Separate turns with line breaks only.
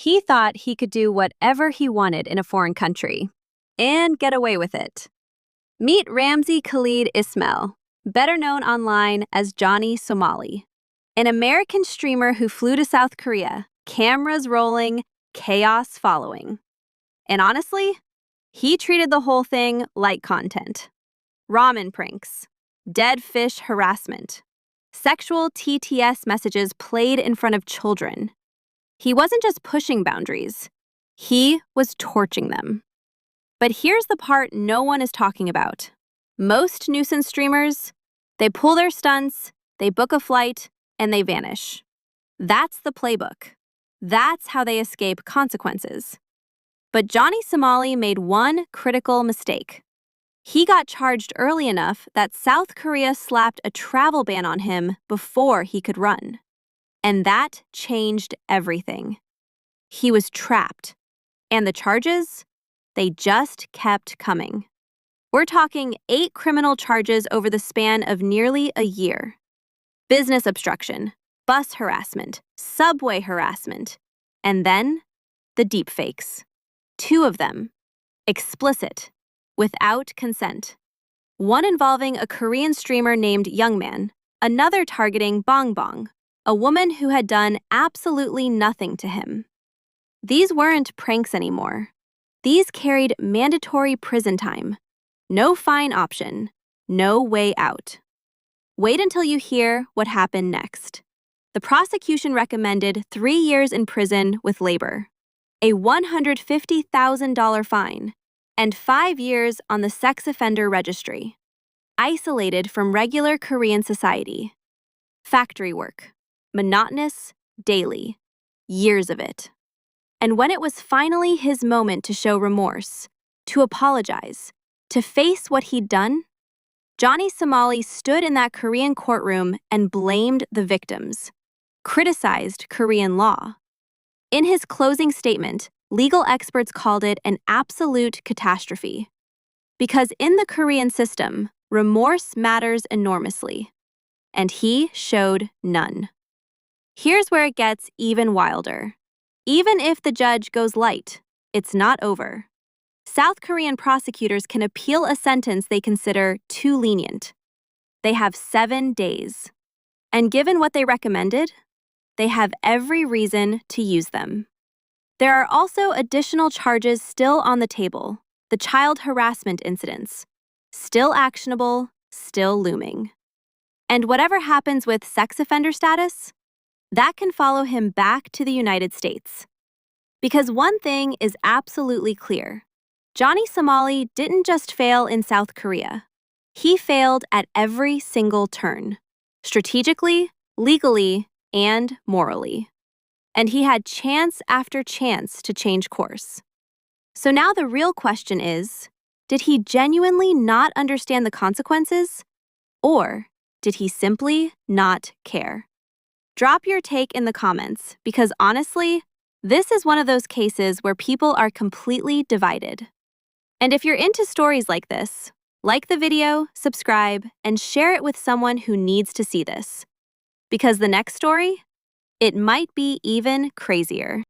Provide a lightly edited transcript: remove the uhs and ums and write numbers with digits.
He thought he could do whatever he wanted in a foreign country and get away with it. Meet Ramsey Khalid Ismael, better known online as Johnny Somali, an American streamer who flew to South Korea, cameras rolling, chaos following. And honestly, he treated the whole thing like content. Ramen pranks, dead fish harassment, sexual TTS messages played in front of children. He wasn't just pushing boundaries, he was torching them. But here's the part no one is talking about. Most nuisance streamers, they pull their stunts, they book a flight, and they vanish. That's the playbook. That's how they escape consequences. But Johnny Somali made one critical mistake. He got charged early enough that South Korea slapped a travel ban on him before he could run. And that changed everything. He was trapped. And the charges? They just kept coming. We're talking 8 criminal charges over the span of nearly a year. Business obstruction, bus harassment, subway harassment, and then the deepfakes. 2 of them. Explicit, without consent. One involving a Korean streamer named Youngman, another targeting Bong Bong, a woman who had done absolutely nothing to him. These weren't pranks anymore. These carried mandatory prison time. No fine option, no way out. Wait until you hear what happened next. The prosecution recommended 3 years in prison with labor, a $150,000 fine, and 5 years on the sex offender registry, isolated from regular Korean society. Factory work, monotonous, daily, years of it. And when it was finally his moment to show remorse, to apologize, to face what he'd done, Johnny Somali stood in that Korean courtroom and blamed the victims, criticized Korean law. In his closing statement, legal experts called it an absolute catastrophe. Because in the Korean system, remorse matters enormously. And he showed none. Here's where it gets even wilder. Even if the judge goes light, it's not over. South Korean prosecutors can appeal a sentence they consider too lenient. They have 7 days. And given what they recommended, they have every reason to use them. There are also additional charges still on the table, the child harassment incidents. Still actionable, still looming. And whatever happens with sex offender status, that can follow him back to the United States. Because one thing is absolutely clear. Johnny Somali didn't just fail in South Korea. He failed at every single turn, strategically, legally, and morally. And he had chance after chance to change course. So now the real question is, did he genuinely not understand the consequences? Or did he simply not care? Drop your take in the comments, because honestly, this is one of those cases where people are completely divided. And if you're into stories like this, like the video, subscribe, and share it with someone who needs to see this. Because the next story, it might be even crazier.